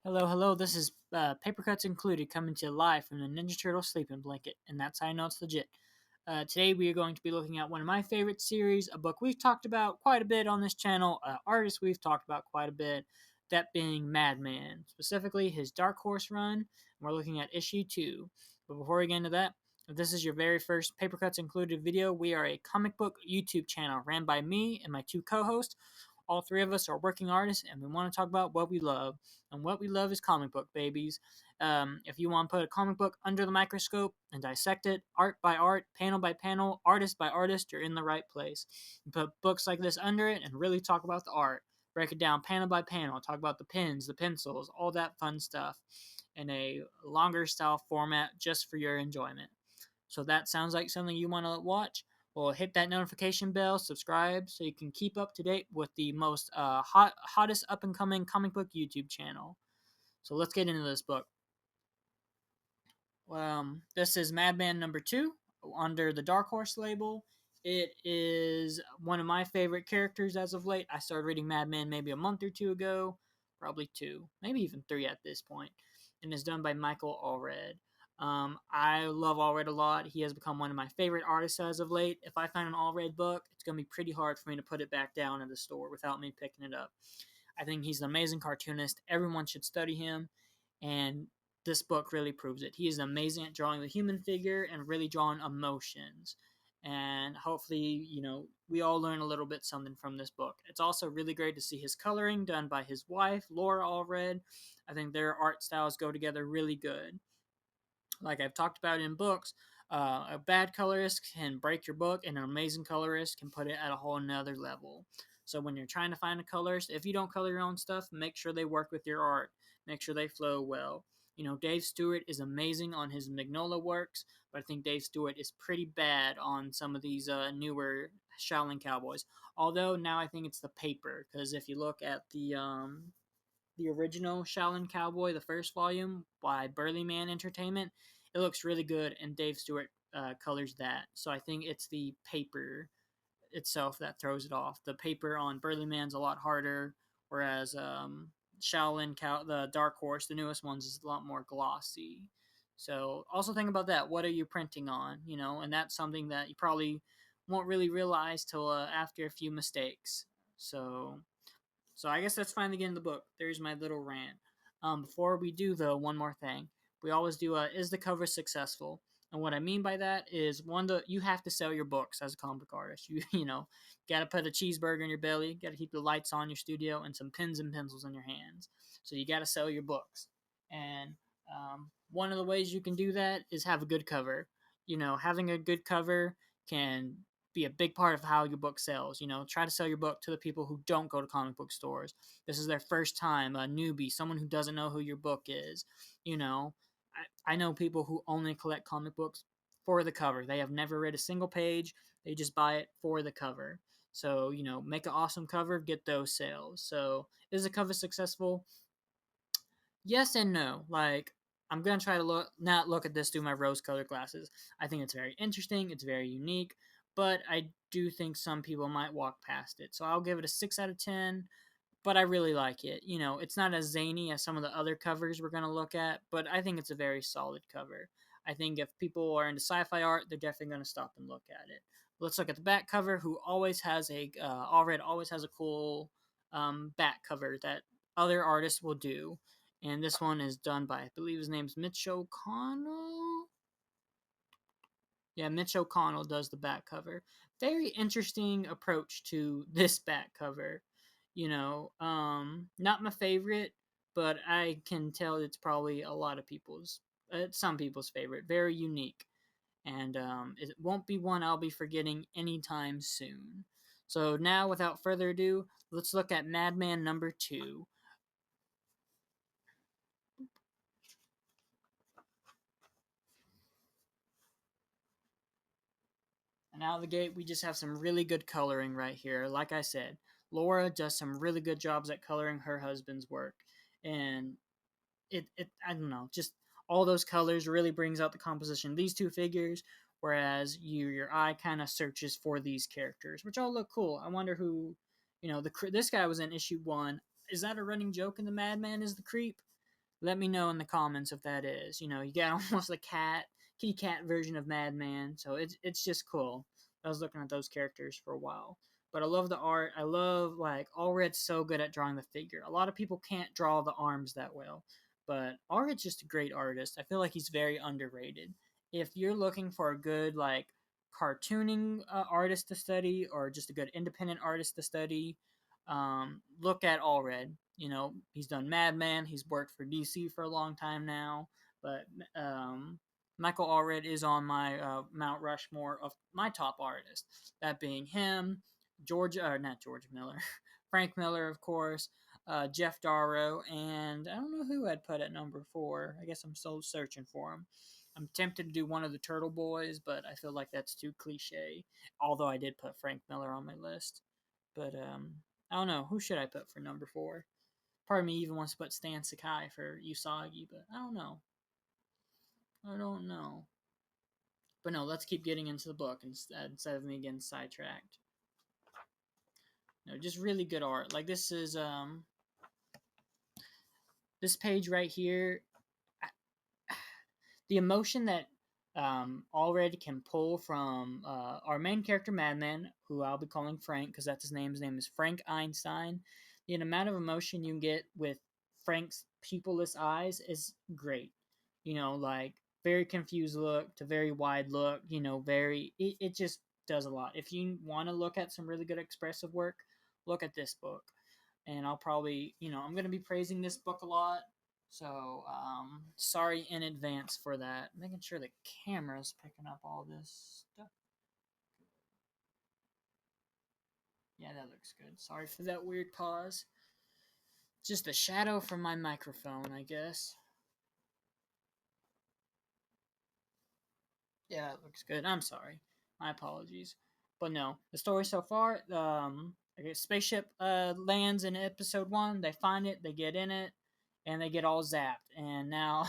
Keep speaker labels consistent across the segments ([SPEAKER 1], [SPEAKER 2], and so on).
[SPEAKER 1] Hello, hello. This is Paper Cuts Included coming to you live from the Ninja Turtle sleeping blanket, and that's how I know it's legit. Today we are going to be looking at one of my favorite series, a book we've talked about quite a bit on this channel, artist we've talked about quite a bit, that being Madman, specifically his Dark Horse run. And we're looking at issue 2. But before we get into that, if this is your very first Paper Cuts Included video, we are a comic book YouTube channel ran by me and my two co-hosts. All three of us are working artists, and we want to talk about what we love. And what we love is comic book babies. If you want to put a comic book under the microscope and dissect it, art by art, panel by panel, artist by artist, you're in the right place. You put books like this under it and really talk about the art. Break it down panel by panel, talk about the pens, the pencils, all that fun stuff in a longer style format just for your enjoyment. So that sounds like something you want to watch. Well, hit that notification bell, subscribe, so you can keep up to date with the most hottest up and coming comic book YouTube channel. So let's get into this book. This is Madman number 2 under the Dark Horse label. It is one of my favorite characters as of late. I started reading Madman maybe a month or two ago, probably 2, maybe even 3 at this point, and it's done by Michael Allred. I love Allred a lot. He has become one of my favorite artists as of late. If I find an Allred book, it's going to be pretty hard for me to put it back down in the store without me picking it up. I think he's an amazing cartoonist. Everyone should study him, and this book really proves it. He is amazing at drawing the human figure and really drawing emotions. And hopefully, we all learn a little bit something from this book. It's also really great to see his coloring done by his wife, Laura Allred. I think their art styles go together really good. Like I've talked about in books, a bad colorist can break your book, and an amazing colorist can put it at a whole nother level. So when you're trying to find a colorist, if you don't color your own stuff, make sure they work with your art. Make sure they flow well. Dave Stewart is amazing on his Magnolia works, but I think Dave Stewart is pretty bad on some of these newer Shaolin Cowboys. Although now I think it's the paper, because if you look at the original Shaolin Cowboy, the first volume by Burly Man Entertainment, it looks really good, and Dave Stewart colors that. So I think it's the paper itself that throws it off. The paper on Burly Man's a lot harder, whereas the Dark Horse, the newest ones, is a lot more glossy. So also think about that. What are you printing on? And that's something that you probably won't really realize till after a few mistakes. So I guess let's finally get in the book. There's my little rant. Before we do though, one more thing. We always do is the cover successful? And what I mean by that is you have to sell your books as a comic book artist. You gotta put a cheeseburger in your belly, gotta keep the lights on your studio, and some pens and pencils in your hands. So you gotta sell your books. And one of the ways you can do that is have a good cover. Having a good cover can be a big part of how your book sells. Try to sell your book to the people who don't go to comic book stores. This is their first time, a newbie, someone who doesn't know who your book is. I know people who only collect comic books for the cover. They have never read a single page. They just buy it for the cover. So, make an awesome cover, get those sales. So, is the cover successful? Yes and no. Like, I'm gonna try to not look at this through my rose-colored glasses. I think it's very interesting. It's very unique, but I do think some people might walk past it. So I'll give it a 6 out of 10. But I really like it. It's not as zany as some of the other covers we're gonna look at, but I think it's a very solid cover. I think if people are into sci-fi art, they're definitely gonna stop and look at it. Let's look at the back cover. Who always has Allred always has a cool back cover that other artists will do. And this one is done by, I believe his name's Mitch O'Connell. Yeah, Mitch O'Connell does the back cover. Very interesting approach to this back cover. Not my favorite, but I can tell it's probably some people's favorite. Very unique, and it won't be one I'll be forgetting anytime soon. So now, without further ado, let's look at Madman number 2. And out of the gate, we just have some really good coloring right here. Like I said, Laura does some really good jobs at coloring her husband's work. And it I don't know, just all those colors really brings out the composition of these two figures, whereas your eye kind of searches for these characters, which all look cool. I wonder who, this guy was in issue 1. Is that a running joke in the Madman is the creep? Let me know in the comments if that is. You got almost a kitty cat version of Madman, so it's just cool. I was looking at those characters for a while. But I love the art. I love like Allred's so good at drawing the figure. A lot of people can't draw the arms that well, but Allred's just a great artist. I feel like he's very underrated. If you're looking for a good like cartooning artist to study or just a good independent artist to study, look at Allred. He's done Madman. He's worked for DC for a long time now. But Michael Allred is on my Mount Rushmore of my top artists. That being him, not George Miller, Frank Miller, of course, Jeff Darrow, and I don't know who I'd put at number 4. I guess I'm still searching for him. I'm tempted to do one of the Turtle Boys, but I feel like that's too cliche. Although I did put Frank Miller on my list. But I don't know. Who should I put for number 4? Part of me even wants to put Stan Sakai for Usagi, but I don't know. I don't know. But no, let's keep getting into the book instead of me getting sidetracked. No, just really good art. Like this page right here, the emotion that Allred can pull from our main character Madman, who I'll be calling Frank because that's his name. His name is Frank Einstein. The amount of emotion you can get with Frank's pupilless eyes is great. Like very confused look to very wide look. It just does a lot. If you want to look at some really good expressive work, look at this book. And I'll probably, I'm going to be praising this book a lot. So, sorry in advance for that. Making sure the camera's picking up all this stuff. Yeah, that looks good. Sorry for that weird pause. Just a shadow from my microphone, I guess. Yeah, that looks good. I'm sorry. My apologies. But no, the story so far, I guess spaceship lands in episode 1. They find it, they get in it, and they get all zapped. And now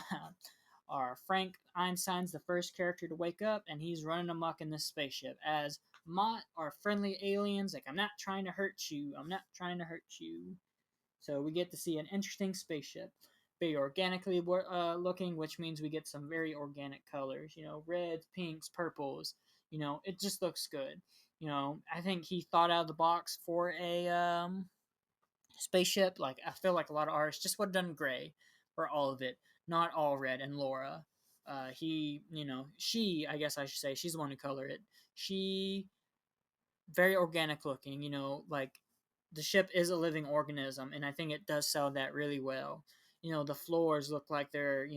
[SPEAKER 1] our Frank Einstein's the first character to wake up, and he's running amok in this spaceship as Mott are friendly aliens. Like, I'm not trying to hurt you. I'm not trying to hurt you. So we get to see an interesting spaceship. Very organically looking, which means we get some very organic colors. Reds, pinks, purples. It just looks good. I think he thought out of the box for a spaceship. Like, I feel like a lot of artists just would have done gray for all of it, not all red. And Laura, she, I guess I should say, she's the one who colored it. She very organic looking. Like the ship is a living organism, and I think it does sell that really well. The floors look like they're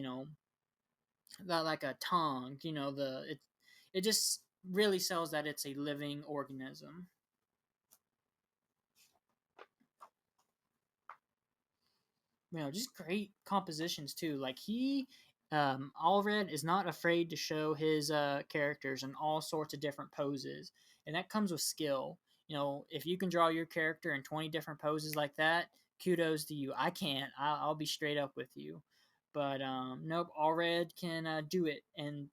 [SPEAKER 1] like a tongue. It just really sells that it's a living organism. Just great compositions too. Like Allred is not afraid to show his characters in all sorts of different poses, and that comes with skill. If you can draw your character in 20 different poses like that, kudos to you. I can't. I'll be straight up with you. But nope, Allred can do it. And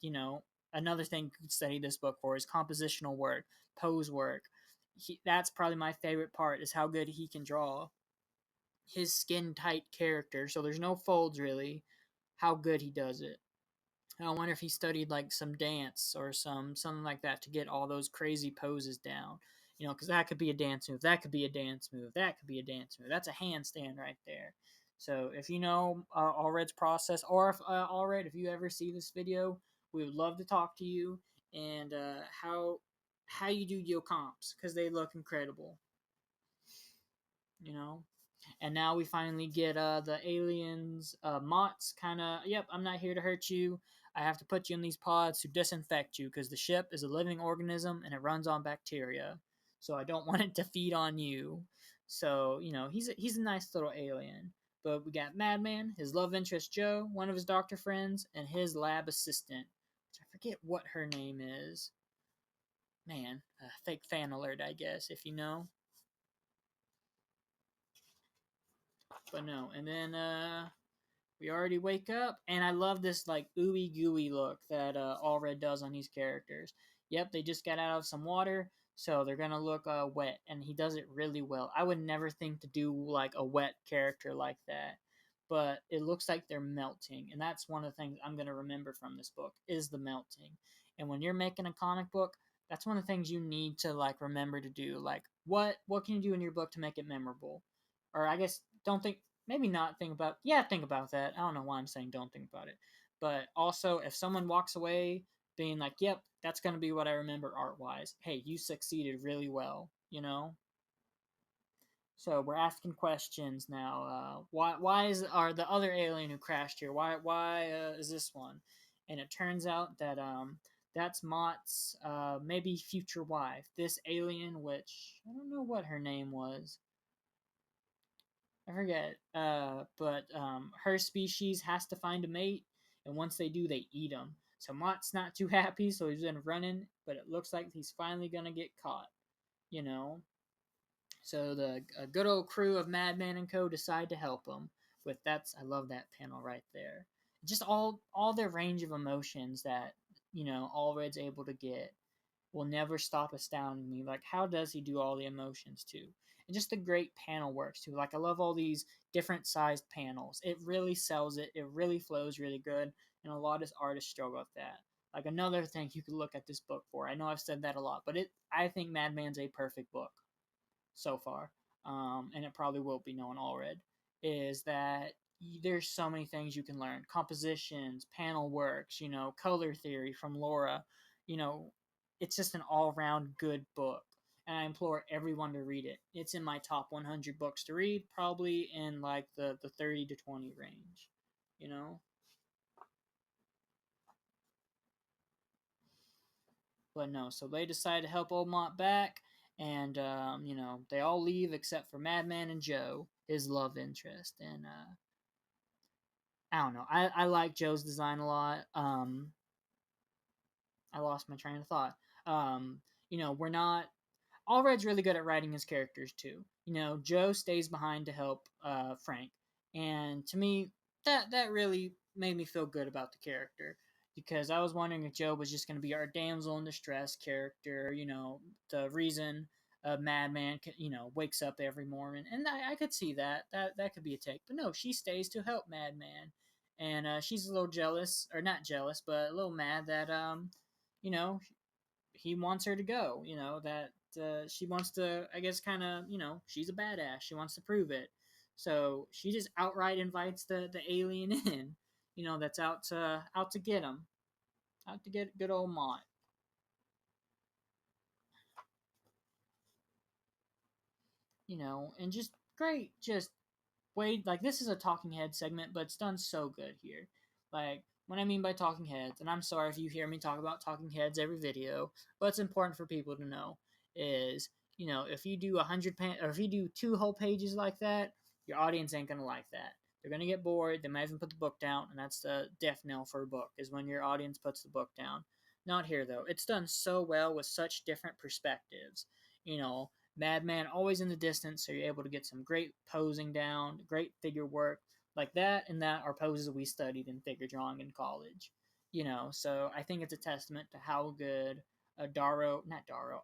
[SPEAKER 1] another thing you could study this book for is compositional work, pose work. That's probably my favorite part is how good he can draw his skin tight character, so there's no folds really, how good he does it. I wonder if he studied like some dance or something like that to get all those crazy poses down. Because that could be a dance move, that could be a dance move, that could be a dance move. That's a handstand right there. So if you know Allred's process, or if Allred, if you ever see this video, we would love to talk to you and how you do your comps because they look incredible. You know, and now we finally get the aliens. Mott's kind of, yep, I'm not here to hurt you. I have to put you in these pods to disinfect you because the ship is a living organism and it runs on bacteria. So I don't want it to feed on you. So, he's a nice little alien. But we got Madman, his love interest Joe, one of his doctor friends, and his lab assistant, which I forget what her name is. Man, fake fan alert, I guess, if you know. But no, and then we already wake up, and I love this like ooey gooey look that Allred does on these characters. Yep, they just got out of some water, so they're gonna look wet, and he does it really well. I would never think to do like a wet character like that, but it looks like they're melting, and that's one of the things I'm going to remember from this book is the melting. And when you're making a comic book, that's one of the things you need to like remember to do. Like what can you do in your book to make it memorable? Or I guess don't think, maybe not think about, yeah, think about that. I don't know why I'm saying don't think about it. But also if someone walks away being like, "Yep, that's going to be what I remember art-wise." Hey, you succeeded really well, you know? So we're asking questions now. Why is are the other alien who crashed here? Why is this one? And it turns out that that's Mott's maybe future wife. This alien, which I don't know what her name was. I forget. But her species has to find a mate, and once they do, they eat them. So Mott's not too happy, so he's been running. But it looks like he's finally gonna get caught. You know. So the good old crew of Madman and Co. decide to help him. With that's I love that panel right there. Just all their range of emotions that Allred's able to get will never stop astounding me. Like how does he do all the emotions too? And just the great panel works too. Like I love all these different sized panels. It really sells it. It really flows really good. And a lot of artists struggle with that. Like another thing you could look at this book for. I know I've said that a lot, but I think Madman's a perfect book so far, and it probably will be known already, is that there's so many things you can learn: compositions, panel works, color theory from Laura. You know, it's just an all-round good book, and I implore everyone to read it. It's in my top 100 books to read, probably in like the 30 to 20 range. You know, but no. So they decide to help Old Mont back, and they all leave except for Madman and Joe, his love interest. And I don't know. I like Joe's design a lot. I lost my train of thought. We're not. Allred's really good at writing his characters too. Joe stays behind to help Frank, and to me, that really made me feel good about the character because I was wondering if Joe was just going to be our damsel in distress character. The reason a madman, wakes up every morning, and I could see that that could be a take. But no, she stays to help Madman, and she's a little jealous, or not jealous, but a little mad that you know he wants her to go. That she wants to, I guess, kind of, she's a badass. She wants to prove it. So she just outright invites the alien in. That's out to get him, out to get good old Mott. And just great, just Wade, like this is a talking head segment, but it's done so good here. Like what I mean by talking heads, and I'm sorry if you hear me talk about talking heads every video, but it's important for people to know is if you do 100 or if you do 2 whole pages like that, your audience ain't gonna like that. They're gonna get bored. They might even put the book down, and that's the death knell for a book is when your audience puts the book down. Not here though. It's done so well with such different perspectives. You know, Madman always in the distance, so you're able to get some great posing down, great figure work. Like that and that are poses we studied in figure drawing in college. So I think it's a testament to how good not Darrow,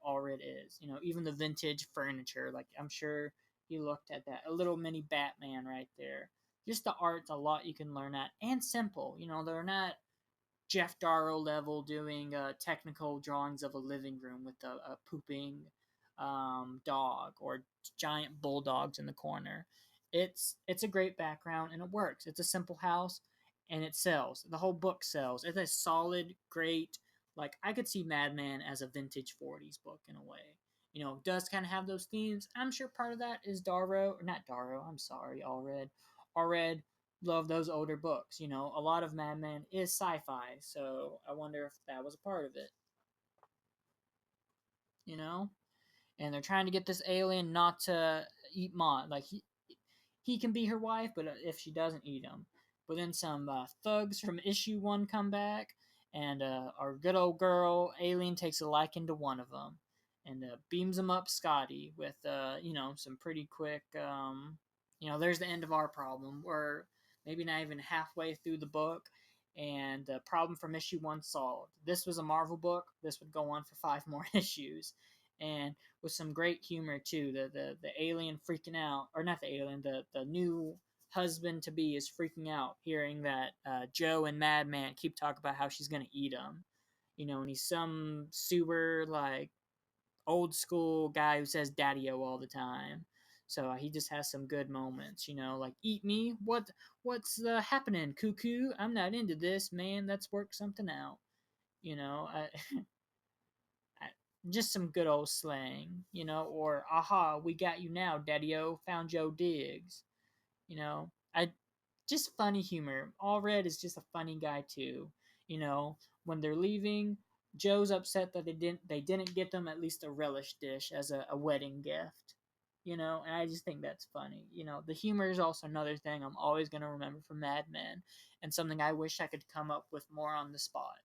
[SPEAKER 1] Allred is. Even the vintage furniture, like I'm sure he looked at that. A little mini Batman right there. Just the art's a lot you can learn at, and simple. They're not Jeff Darrow level doing technical drawings of a living room with a pooping dog or giant bulldogs in the corner. It's a great background and it works. It's a simple house and it sells. The whole book sells. It's a solid, great. Like I could see Madman as a vintage '40s book in a way. It does kind of have those themes. I'm sure part of that is Darrow, or not Darrow. I'm sorry, Allred. Allred love those older books. A lot of Madman is sci-fi, so I wonder if that was a part of it. You know, and they're trying to get this alien not to eat Mott. Like he can be her wife, but if she doesn't eat him. But then some thugs from issue 1 come back, and our good old girl alien takes a liking to one of them, and beams him up Scotty with some pretty quick. There's the end of our problem. We're maybe not even halfway through the book, and the problem from issue 1 solved. This was a Marvel book. This would go on for 5 more issues, and with some great humor too. The alien freaking out, or not the alien, the new husband to be is freaking out hearing that Joe and Madman keep talking about how she's gonna eat him. And he's some super like old school guy who says "daddy-o" all the time. So he just has some good moments, like "eat me? What's happening, cuckoo? I'm not into this, man. Let's work something out." You know, I, I, just some good old slang, or "aha, we got you now, daddy-o. Found Joe Diggs." I just funny humor. Allred is just a funny guy too. You know, when they're leaving, Joe's upset that they didn't get them at least a relish dish as a wedding gift. And I just think that's funny. The humor is also another thing I'm always gonna remember from Mad Men, and something I wish I could come up with more on the spot.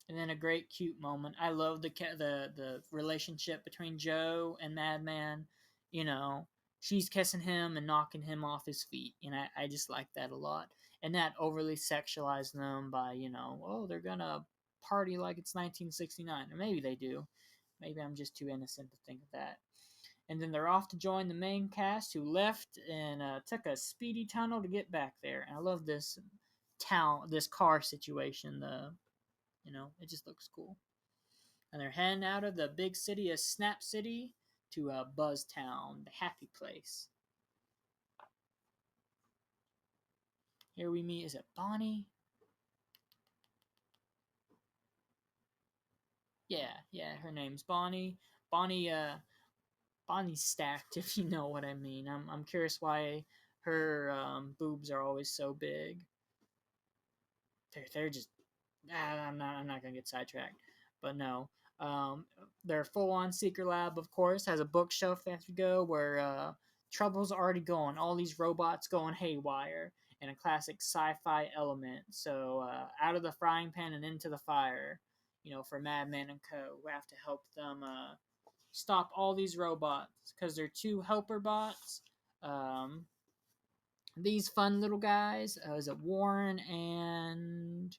[SPEAKER 1] And then a great cute moment. I love the relationship between Joe and Madman. You know, she's kissing him and knocking him off his feet, and I just like that a lot. And that overly sexualized them by oh, they're gonna party like it's 1969, or maybe they do. Maybe I'm just too innocent to think of that. And then they're off to join the main cast, who left and took a speedy tunnel to get back there. And I love this car situation. It just looks cool. And they're heading out of the big city of Snap City to Buzztown, the happy place. Here we meet, is it Bonnie? Yeah, her name's Bonnie. Bonnie, Bonnie's stacked, if you know what I mean. I'm curious why her boobs are always so big. They're just I'm not gonna get sidetracked, but no. Um, their full-on secret lab, of course, has a bookshelf they have to go where trouble's already going. All these robots going haywire, and a classic sci-fi element. So out of the frying pan and into the fire. For Madman and Co. We have to help them stop all these robots because they're two helper bots. Um, these fun little guys, is it Warren and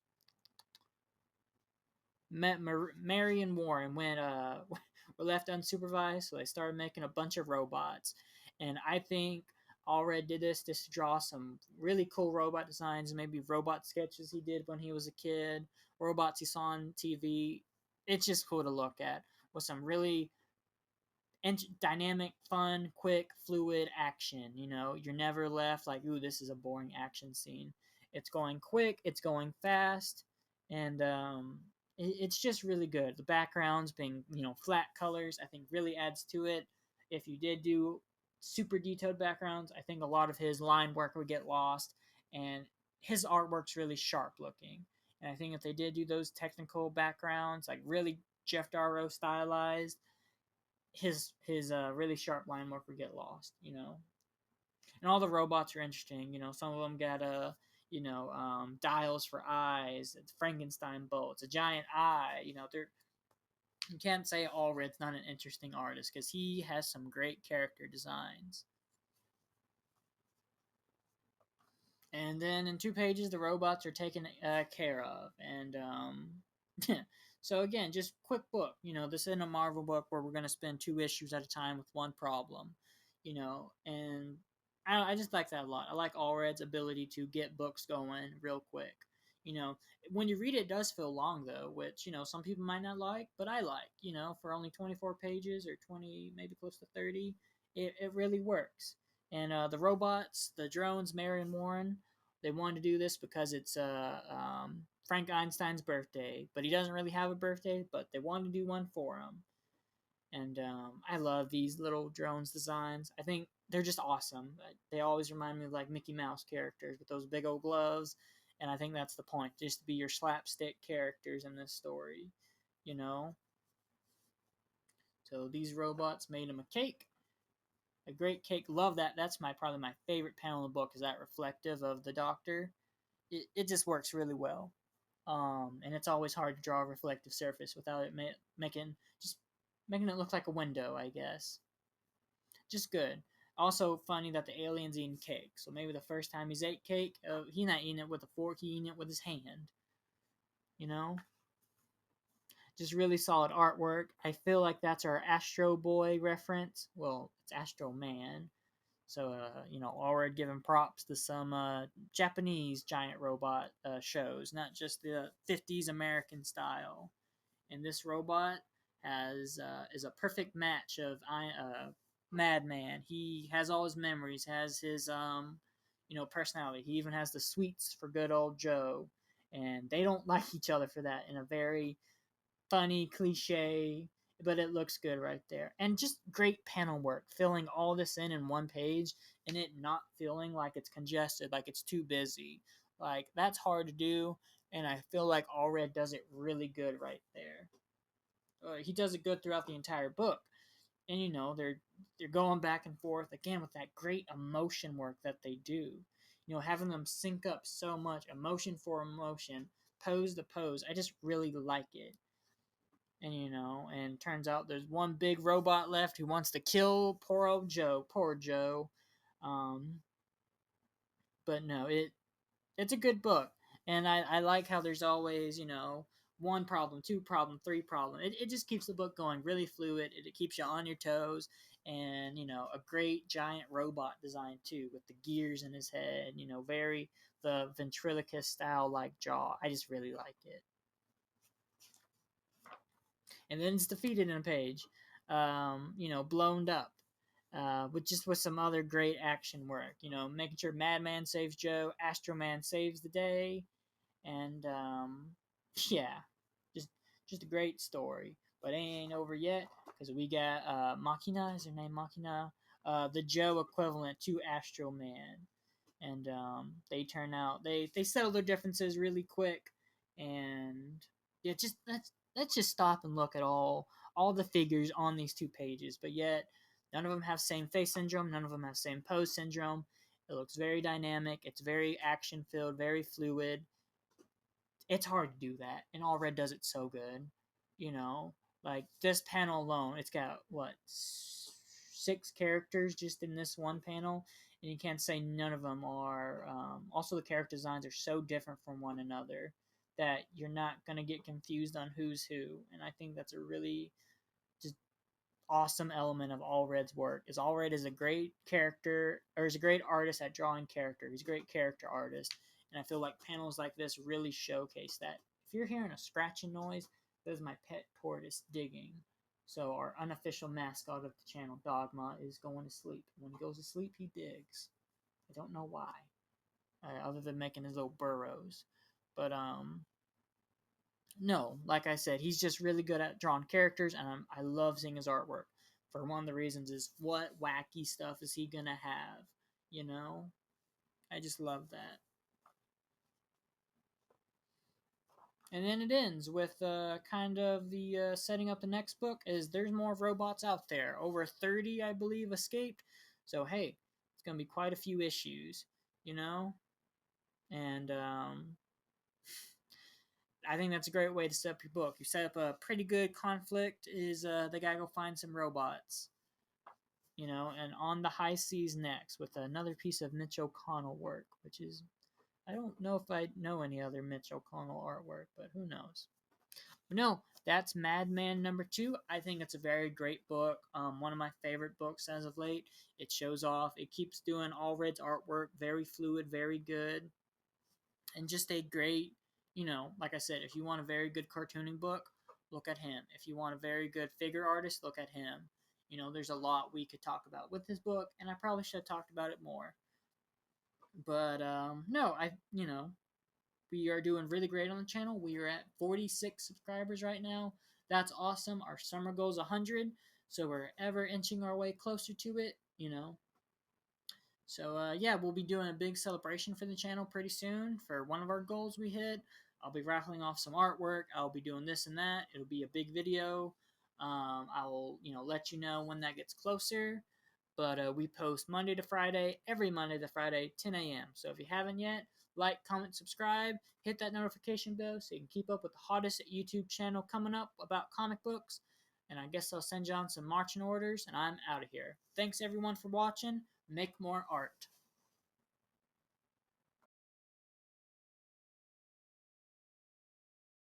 [SPEAKER 1] Mary and Warren went were left unsupervised, so they started making a bunch of robots. And I think Allred did this just to draw some really cool robot designs, maybe robot sketches he did when he was a kid, robots he saw on TV. It's just cool to look at with some really dynamic, fun, quick, fluid action. You're never left like, ooh, this is a boring action scene. It's going quick, it's going fast, and it's just really good. The backgrounds being, flat colors, I think really adds to it. If you did do super detailed backgrounds, I think a lot of his line work would get lost, and his artwork's really sharp looking. And I think if they did do those technical backgrounds, like really Jeff Darrow stylized, his really sharp line work would get lost. And all the robots are interesting. Some of them got dials for eyes, it's Frankenstein bolts, a giant eye. They're you can't say Allred's not an interesting artist because he has some great character designs. And then in 2 pages, the robots are taken care of. And so again, just quick book. This isn't a Marvel book where we're going to spend 2 issues at a time with one problem. And I just like that a lot. I like Allred's ability to get books going real quick. You know, when you read it, it does feel long though, which some people might not like, but I like. For only 24 pages or 20, maybe close to 30, it really works. And the robots, the drones, Mary and Warren, they wanted to do this because it's Frank Einstein's birthday, but he doesn't really have a birthday, but they wanted to do one for him. And I love these little drones designs. I think they're just awesome. They always remind me of like Mickey Mouse characters with those big old gloves. And I think that's the point, just to be your slapstick characters in this story, you know? So these robots made him a cake, a great cake. Love that. That's probably my favorite panel in the book, is that reflective of the doctor. It just works really well. And it's always hard to draw a reflective surface without it making it look like a window, I guess. Just good. Also funny that the alien's eating cake. So maybe the first time he's ate cake, he's not eating it with a fork, he's eating it with his hand. You know? Just really solid artwork. I feel like that's our Astro Boy reference. Well, it's Astro Man. So, Allred giving props to some Japanese giant robot shows, not just the 50s American style. And this robot has is a perfect match of Madman. He has all his memories, has his personality. He even has the sweets for good old Joe, and they don't like each other for that in a very funny cliche, but it looks good right there. And just great panel work, filling all this in one page and it not feeling like it's congested, like it's too busy. Like that's hard to do, and I feel like Allred does it really good right there. He does it good throughout the entire book, and they're going back and forth again with that great emotion work that they do. Having them sync up so much, emotion for emotion, pose to pose. I just really like it. And turns out there's one big robot left who wants to kill poor old Joe. Poor Joe. Um, but no, it's a good book, and I like how there's always one problem, two problem, three problem. It just keeps the book going really fluid. It keeps you on your toes, and a great giant robot design too, with the gears in his head. Very the ventriloquist style like jaw. I just really like it. And then it's defeated in a page, blown up. With some other great action work, making sure Madman saves Joe, Astro Man saves the day, and yeah, just just a great story. But it ain't over yet because we got Machina. Is her name Machina? The Joe equivalent to Astro Man, and they turn out they settle their differences really quick, and yeah, just let's just stop and look at all the figures on these 2 pages, but yet none of them have same face syndrome, none of them have same pose syndrome. It looks very dynamic, it's very action filled, very fluid. It's hard to do that, and Allred does it so good. You know, like this panel alone, it's got what 6 characters just in this one panel, and you can't say none of them are. Also, the character designs are so different from one another that you're not gonna get confused on who's who, and I think that's a really just awesome element of Allred's work. Is Allred is a great character, or is a great artist at drawing character. He's a great character artist, and I feel like panels like this really showcase that. If you're hearing a scratching noise, that is my pet tortoise digging. So our unofficial mascot of the channel, Dogma, is going to sleep. When he goes to sleep, he digs. I don't know why, other than making his little burrows. But no, like I said, he's just really good at drawing characters, and I love seeing his artwork. For one of the reasons is what wacky stuff is he gonna have? You know, I just love that. And then it ends with kind of the setting up the next book. Is there's more robots out there? Over 30, I believe, escaped. So hey, it's gonna be quite a few issues. You know, and I think that's a great way to set up your book. You set up a pretty good conflict. Is they gotta go find some robots, and on the high seas next with another piece of Mitch O'Connell work, which is I don't know if I know any other Mitch O'Connell artwork, but who knows? But no, that's Madman #2. I think it's a very great book. One of my favorite books as of late. It shows off. It keeps doing Allred's artwork, very fluid, very good, and just a great, like I said, if you want a very good cartooning book, look at him. If you want a very good figure artist, look at him. There's a lot we could talk about with this book, and I probably should have talked about it more. But no, we are doing really great on the channel. We are at 46 subscribers right now. That's awesome. Our summer goal is 100, so we're ever inching our way closer to it. So yeah, we'll be doing a big celebration for the channel pretty soon for one of our goals we hit. I'll be raffling off some artwork. I'll be doing this and that. It'll be a big video. I will, let you know when that gets closer. But we post Monday to Friday, every Monday to Friday, 10 a.m. So if you haven't yet, like, comment, subscribe, hit that notification bell so you can keep up with the hottest YouTube channel coming up about comic books. And I guess I'll send you on some marching orders, and I'm out of here. Thanks everyone for watching. Make more art.